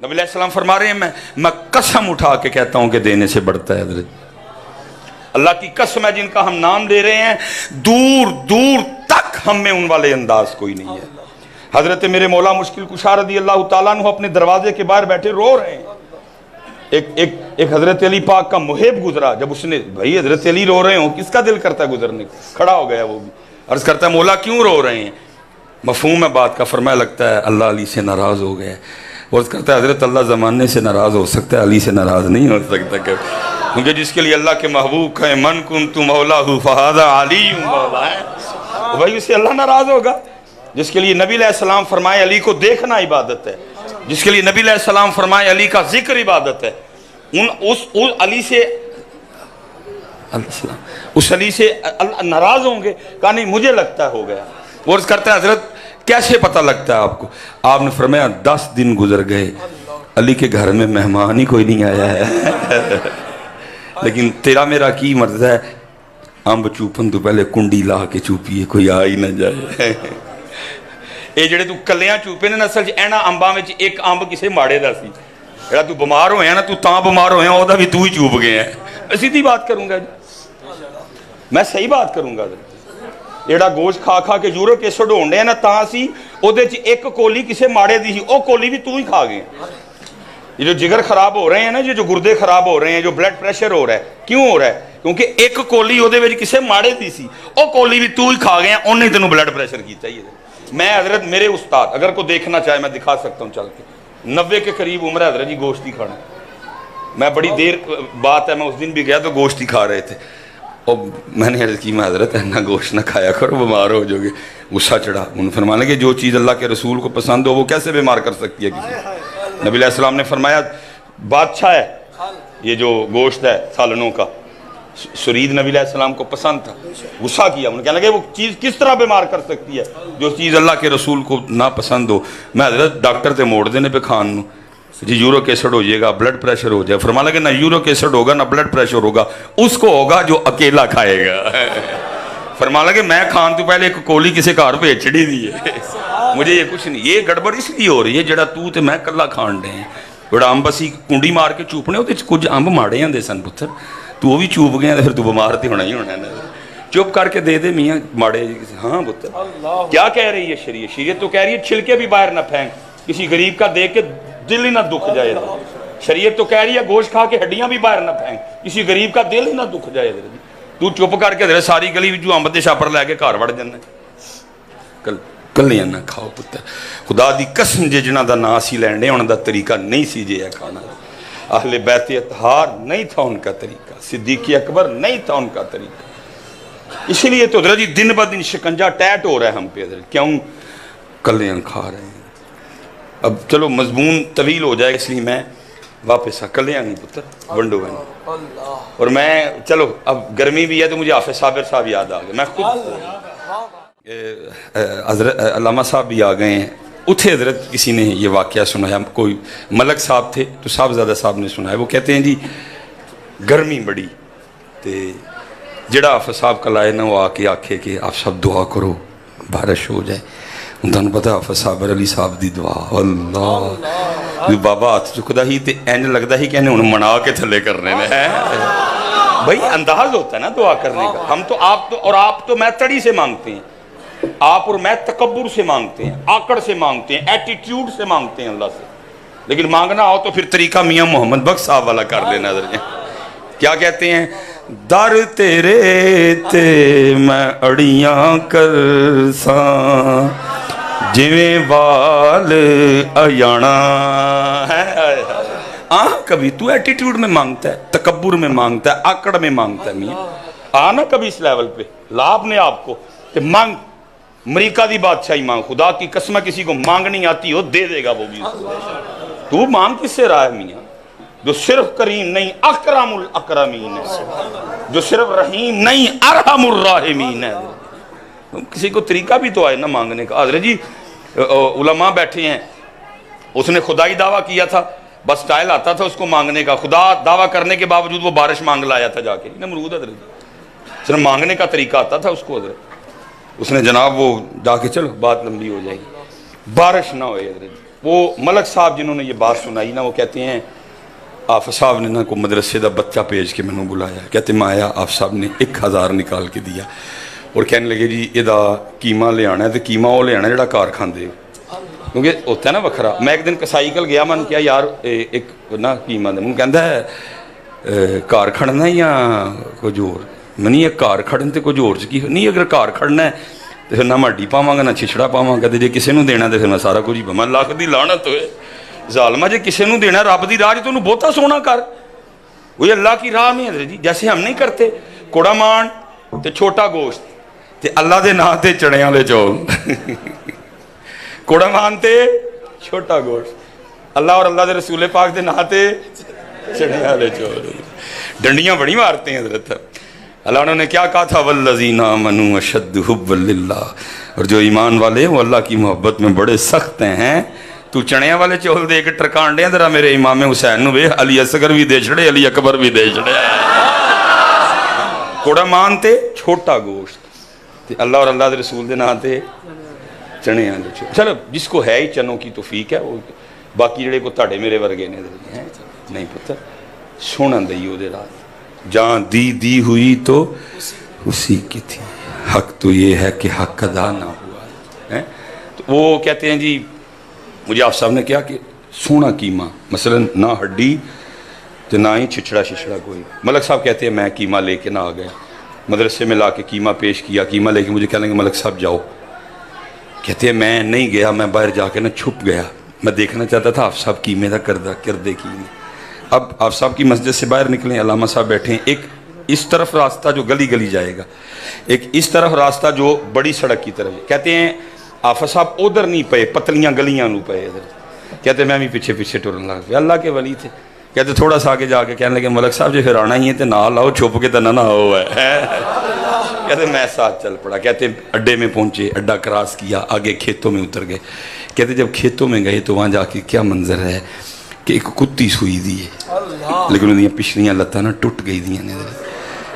نبی علیہ السلام فرما رہے ہیں میں قسم اٹھا کے کہتا ہوں کہ دینے سے بڑھتا ہے حضرت، اللہ کی قسم ہے جن کا ہم نام لے رہے ہیں، دور دور تک ہم میں ان والے انداز کوئی نہیں ہے۔ حضرت میرے مولا مشکل کشا رضی اللہ تعالیٰ عنہ اپنے دروازے کے باہر بیٹھے رو رہے ہیں۔ ایک حضرت علی پاک کا محب گزرا، جب اس نے بھائی حضرت علی رو رہے ہوں کس کا دل کرتا ہے گزرنے کو، کھڑا ہو گیا وہ بھی، عرض کرتا ہے مولا کیوں رو رہے ہیں؟ مفہوم ہے بات کا، فرمایا لگتا ہے اللہ علی سے ناراض ہو گیا ہے۔ وہ عرض کرتا ہے حضرت اللہ زمانے سے ناراض ہو سکتا ہے، علی سے ناراض نہیں ہو سکتا، کیونکہ جس کے لیے اللہ کے محبوب کہیں من کنت مولاہ فہذا علی مولا ہے، وہی اسے اللہ ناراض ہوگا۔ جس کے لیے نبی علیہ السلام فرمائے علی کو دیکھنا عبادت ہے، جس کے لیے نبی علیہ السلام فرمائے علی کا ذکر عبادت ہے، اس علی سے اس علی سے اللہ ناراض ہوں گے؟ کہا نہیں مجھے لگتا ہو گیا۔ وہ عرض کرتا ہے حضرت کیسے پتہ لگتا ہے آپ کو؟ آپ نے فرمایا 10 دن گزر گئے علی کے گھر میں مہمان ہی کوئی نہیں آیا ہے، لیکن تیرا میرا کی مرض ہے امب چوپن تو پہلے کنڈی لا کے چوپیے کوئی آ ہی نہ جائے۔ یہ جڑے تو کلیاں چوپے نے اصل اینا امباں میں ایک امب کسے ماڑے دا سی، جڑا تو بمار ہوئے ہیں نا تو تاں بمار ہوئے ہیں، وہ دا بھی تو ہی چوپ گئے ہیں۔ میں سیدھی بات کروں گا جی، میں صحیح بات کروں گا۔ جڑا گوشت کھا کھا کے یورک ایسڈ ہونڈے ہیں نا تاں سی او دے چ ایک کولی کسے ماڑے دی سی، او کولی بھی تو ہی کھا گئے۔ یہ جو جگر خراب ہو رہے ہیں نا، یہ جو گردے خراب ہو رہے ہیں، جو بلڈ پریشر ہو رہا ہے، کیوں ہو رہا ہے؟ کیونکہ ایک کولی او دے وچ کسے ماڑے دی سی، او کولی بھی تو ہی کھا گئے ہیں، انہیں تینوں بلڈ پریشر کی چاہیے۔ میں حضرت میرے استاد اگر کو دیکھنا چاہے میں دکھا سکتا ہوں چل کے، 90 کے قریب عمر ہے حضرت جی، گوشت ہی کھانا۔ میں بڑی دیر بات ہے، میں اس دن بھی گیا تو گوشت ہی کھا رہے تھے، اور میں نے عرض کی میں حضرت اینا گوشت نہ کھایا کرو بیمار ہو جو گے۔ غصہ چڑھا، انہوں نے فرمایا کہ جو چیز اللہ کے رسول کو پسند ہو وہ کیسے بیمار کر سکتی ہے کسی؟ نبی علیہ السلام نے فرمایا بادشاہ ہے یہ جو گوشت ہے سالنوں کا، سرید نبی علیہ السلام کو پسند تھا، غصہ کیا، انہوں نے کہنے لگے وہ چیز کس طرح بیمار کر سکتی ہے جو چیز اللہ کے رسول کو نہ پسند ہو؟ میں حضرت ڈاکٹر تے موڑ دینے پہ کھان نو جی یورک ایسڈ ہو جائے گا، بلڈ پریشر ہو جائے، فرمایا کہ نہ یورک ایسڈ ہوگا نہ بلڈ پریشر ہوگا، اس کو ہوگا جو اکیلا کھائے گا۔ فرمایا کہ میں کھان تو پہلے ایک کولی کسی گھر پہ چڑی دی ہے، مجھے یہ کچھ نہیں، یہ گڑبڑ اس لیے ہو رہی ہے جڑا تو تے میں کلا کھان دے ہیں۔ بڑا امب اسی کنڈی مار کے چوپنے ہوتے کچھ امب ماڑے ہیں دے سن پتر، تو وہ بھی چوپ گئے پھر تو بیمار تے ہونا ہی ہونا ہے، چپ کر کے دے دے میاں ماڑے۔ ہاں پتر کیا کہہ رہی ہے شریعت؟ شریعت تو کہہ رہی ہے چھلکے بھی باہر نہ پھینک، کسی غریب کا دیکھ کے دل ہی نہ دکھ جائے۔ شریعت تو کہہ رہی ہے گوشت کھا کے ہڈیاں بھی باہر نہ پھینک، کسی غریب کا دل ہی نہ دکھ جائے۔ تو چپ کر کے ساری گلی جو امب دے چھاپڑ لے کے گھر وڑ جانا، کلیاں نہ کھاؤ پتر۔ خدا دی قسم جے جنہاں دا نا سی لینڈے انہاں دا طریقہ نہیں سی جے کھانا، اہل بیت اطہار نہیں تھا ان کا طریقہ، صدیق اکبر نہیں تھا ان کا طریقہ۔ اسی لیے تو حضرت جی دن بہ دن شکنجہ ٹیٹ ہو رہا ہے ہم پہ حضرت، کیوں؟ کلیاں کھا رہے ہیں۔ اب چلو مضمون طویل ہو جائے اس لیے میں واپس کلیاں نہیں پتر ونڈو ہے، اور میں چلو اب گرمی بھی ہے تو مجھے حافظ صابر صاحب یاد آ گئے، میں خود حضرت علامہ صاحب بھی آ گئے ہیں۔ اتھے حضرت کسی نے یہ واقعہ سنایا، کوئی ملک صاحب تھے تو صاحبزادہ صاحب نے سنایا، وہ کہتے ہیں جی گرمی بڑی تے جڑا حافظ صاحب کل آئے نا وہ آ کے آکھے کہ آپ سب دعا کرو بارش ہو جائے۔ انہوں نے پتا حافظ صاحب علی صاحب دی دعا، اللہ بابا ہاتھ چکدا ہی تے اینج لگدا ہی کہ انہوں منا کے تھلے کرنے میں ہے۔ بھائی انداز ہوتا ہے نا دعا کرنے کا، ہم تو آپ تو اور آپ تو میں تڑی سے مانگتے ہیں، آپ اور میں تکبر سے مانگتے ہیں، آکڑ سے مانگتے ہیں، ایٹیٹیوڈ سے مانگتے ہیں اللہ سے، لیکن مانگنا ہو تو پھر طریقہ میاں محمد بخش صاحب والا کر لینا۔ کیا کہتے ہیں؟ در تیرے تے میں اڑیاں کرساں جویں وال ایانا ہے۔ کبھی تو ایٹیٹیوڈ میں مانگتا ہے، تکبر میں مانگتا ہے، آکڑ میں مانگتا ہے، میاں آنا کبھی اس لیول پہ لا اپنے آپ کو کہ مانگ، امریکہ دی بادشاہی مانگ، خدا کی قسم کسی کو مانگنی آتی ہو دے دے گا وہ بھی، تو مانگ کس سے رہا ہے میاں؟ جو صرف کریم نہیں اکرم الاکرمین ہے، جو صرف رحیم نہیں ارحم الراحمین ہے۔ کسی کو طریقہ بھی تو آئے نا مانگنے کا۔ حضرت جی علماء بیٹھے ہیں، اس نے خدائی دعویٰ کیا تھا، بس سٹائل آتا تھا اس کو مانگنے کا، خدا دعویٰ کرنے کے باوجود وہ بارش مانگ لایا تھا جا کے نمرود۔ حضرت صرف مانگنے کا طریقہ آتا تھا اس کو، حضرت اس نے جناب وہ جا کے چلو بات لمبی ہو جائے گی، بارش نہ ہوئے حضرت وہ ملک صاحب جنہوں نے یہ بات سنائی نا، وہ کہتے ہیں آفس صاحب نے نا کو مدرسے دا بچہ بھیج کے میں بلایا، کہتے میں آیا، آفس صاحب نے 1000 نکال کے دیا اور کہنے لگے جی یہ قیمہ لے آنا ہے، تو قیمہ وہ لے آنا ہے جڑا کار کھاندے، کیونکہ ہوتا ہے نا وکھرا۔ میں ایک دن کسائی کل گیا، میں نے کیا یار ایک نا قیمہ دے، من کہندا ہے کار کھڑنا یا کچھ اور، منی یہ کار کھڑن تے کچھ اور کی نہیں، اگر کار کھڑنا ہے تو پھر نہ ماڈی پاواں گا نہ چھچڑا پاواں گا، جے کسے نوں دینا تو پھر میں سارا کچھ ہی پاواں۔ لاکھ دی لعنت ہوئے ظالمہ، جے کسے نوں دینا رب دی راہ تو انہوں بہتا سونا کر، وہی اللہ کی راہ نہیں ہے جی، جیسے ہم نہیں کرتے کوڑا مان تے چھوٹا گوشت تے اللہ دے نا تے چڑیاں لے چول کوڑا مان تے چھوٹا گوشت، اللہ اور اللہ دے رسول پاک دے نا تے چڑیاں لے چول۔ ڈنڈیاں بڑی مارتے ہیں حضرت اللہ، انہوں نے کیا کہا تھا، والذین آمنوا اشد حبا للہ، اور جو ایمان والے وہ اللہ کی محبت میں بڑے سخت ہیں۔ تو چڑیاں والے چول دے کے ٹرکانڈے ذرا میرے امام حسین نو وے، علی اصغر بھی دے چھڑے، علی اکبر بھی دے چھڑے، کوڑا مان تے چھوٹا گوشت تے اللہ اور اللہ دے رسول دے نا تے چڑیاں دے چول۔ چلو جس کو ہے ہی چنوں کی توفیق ہے، وہ باقی جڑے کو تاڑے میرے ورگے نے نہیں پتہ سونا دئیو دے رات جان دی ہوئی تو اسی کی تھی، حق تو یہ ہے کہ حق ادا نہ ہوا ہے۔ تو وہ کہتے ہیں جی مجھے آپ صاحب نے کیا کہ سونا قیمہ، مثلا نہ ہڈی تو نہ ہی چھچڑا شچڑا کوئی۔ ملک صاحب کہتے ہیں میں قیمہ لے کے نہ آ گیا، مدرسے میں لا کے قیمہ پیش کیا، قیمہ لے کے مجھے کہہ لیں گے ملک صاحب جاؤ، کہتے ہیں میں نہیں گیا، میں باہر جا کے نا چھپ گیا، میں دیکھنا چاہتا تھا آپ صاحب قیمے دا کردے کی نہیں۔ اب آپ صاحب کی مسجد سے باہر نکلیں، علامہ صاحب بیٹھے ہیں، ایک اس طرف راستہ جو گلی گلی جائے گا، ایک اس طرف راستہ جو بڑی سڑک کی طرف، کہتے ہیں آفا صاحب ادھر نہیں پئے، پتلیاں گلیاں نو پئے ادھر، کہتے ہیں میں بھی پیچھے پیچھے ٹرن لگ پیا، اللہ کے ولی تھے۔ کہتے تھوڑا سا آگے جا کے کہنے لگے ملک صاحب جو پھر آنا ہی ہے تو نہ لاؤ، چھپ کے تو نہ ہو ہے۔ کہتے میں ساتھ چل پڑا، کہتے اڈے میں پہنچے، اڈا کراس کیا، آگے کھیتوں میں اتر گئے۔ کہتے جب کھیتوں میں گئے تو وہاں جا کے کیا منظر ہے کہ ایک کتی سوئی دی ہے، لیکن انہوں نے پچھلیاں لتاں نا ٹوٹ گئی دیاں نے،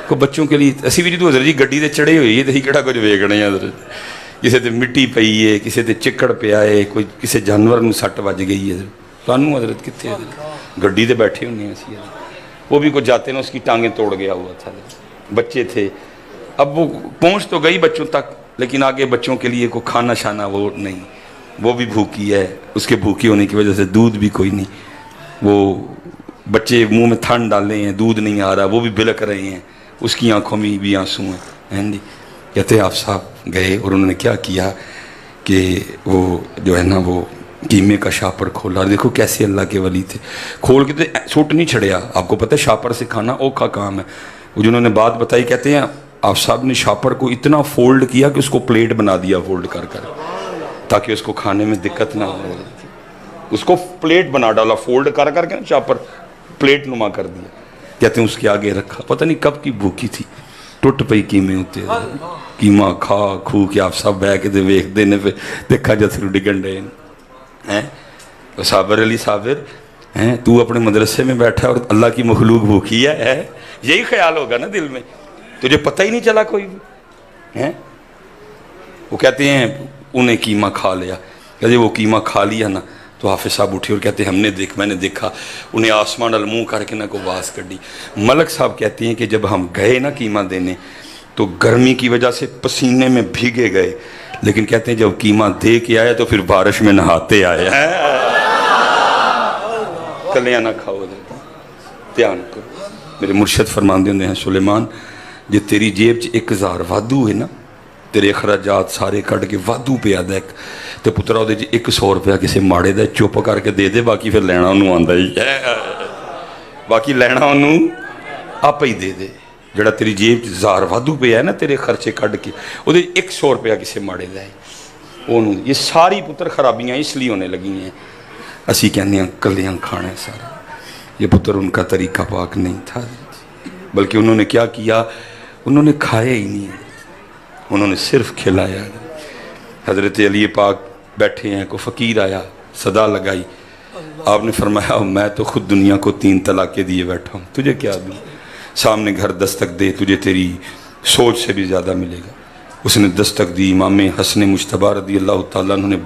کو بچوں کے لیے اسی بھی تو حضرت جی گڈی تے چڑھے ہوئی ہے تو ہی کہڑا کچھ ویکھنے ہیں حضرت، کسی تے مٹی پئی ہے، کسی تے چکڑ پیا ہے، کوئی کسی جانور نو سٹ وج گئی ہے، سانوں حضرت کتنے حضرت گڈی تے بیٹھے ہونے ہیں اسی حضرت، وہ بھی کوئی جاتے نا اس کی ٹانگیں توڑ گیا ہوا تھا، بچے تھے، اب وہ پہنچ تو گئی بچوں تک لیکن آگے بچوں کے لیے کوئی کھانا شانا وہ نہیں، وہ بھی بھوکی ہے، اس کے بھوکی ہونے کی وجہ سے دودھ بھی کوئی نہیں، وہ بچے منہ میں تھن ڈالے ہیں، دودھ نہیں آ رہا، وہ بھی بلک رہے ہیں، اس کی آنکھوں میں بھی آنسو ہیں جی۔ کہتے ہیں آپ صاحب گئے اور انہوں نے کیا کیا کہ وہ جو ہے نا وہ قیمے کا شاپر کھولا، دیکھو کیسے اللہ کے ولی تھے، کھول کے تو سوٹ نہیں چھڑیا، آپ کو پتہ ہے شاپر سے کھانا اوکھا کام ہے، وہ جنہوں نے بات بتائی کہتے ہیں آپ صاحب نے شاپر کو اتنا فولڈ کیا کہ اس کو پلیٹ بنا دیا فولڈ کر کر، تاکہ اس کو کھانے میں دقت نہ ہو، اس کو پلیٹ بنا ڈالا فولڈ کر کر کے نا شاپر پلیٹ نما کر دیا، کہتے ہیں اس کے آگے رکھا، پتہ نہیں کب کی بھوکی تھی، ٹوٹ پئی قیمے ہوتے قیمہ کھا کھو کے آپ سب بہ کے ویخ دینے پہ دیکھا جتھرو ڈگن ڈے ہیں صابر علی صابر ہیں، تو اپنے مدرسے میں بیٹھا اور اللہ کی مخلوق بھوکی ہے، یہی خیال ہوگا نا دل میں، تجھے پتہ ہی نہیں چلا کوئی بھی ہیں۔ وہ کہتے ہیں انہیں قیمہ کھا لیا، کہتے وہ قیمہ کھا لیا نا تو حافظ صاحب اٹھے اور کہتے ہیں میں نے دیکھا انہیں آسمان الموں کر کے نہ کو باز کر دی۔ ملک صاحب کہتے ہیں کہ جب ہم گئے نا قیمہ دینے تو گرمی کی وجہ سے پسینے میں بھیگے گئے، لیکن کہتے ہیں جب قیمہ دے کے آئے تو پھر بارش میں نہاتے آئے۔ کلیاں نہ کھاؤ دھیان کرو، میرے مرشد فرماندے ہوندے ہیں سلیمان جے تیری جیب 1000 وادو ہے نا، تیرے اخراجات سارے کٹ کے وادو پہ آدھا ایک تو پترہ دے 100 روپیہ کسی ماڑے دے چپ کر کے دے دے، باقی پھر لینا انہوں آندہ ہی، باقی لینا انہوں آپ ہی دے دے، جڑا تیری جیب 1000 وادو پہ ہے نا تیرے خرچے کٹ کے وہ دے 100 روپیہ کسی ماڑے دے، یہ ساری پتر خرابیاں اس لیے ہونے لگی ہیں، اسی کہنے ہیں کلیاں کھانے سارا، یہ پتر ان کا طریقہ پاک نہیں تھا، بلکہ انہوں نے کیا کیا، انہوں نے کھایا ہی نہیں، انہوں نے صرف کھلایا۔ حضرت علی پاک بیٹھے ہیں، کو فقیر آیا، صدا لگائی، آپ نے فرمایا میں تو خود دنیا کو 3 طلاقیں دیے بیٹھا ہوں، تجھے کیا دوں، سامنے گھر دستک دے تجھے تیری سوچ سے بھی زیادہ ملے گا۔ اس نے دستک دی، امام حسن مجتبی رضی اللہ تعالیٰ عنہ نے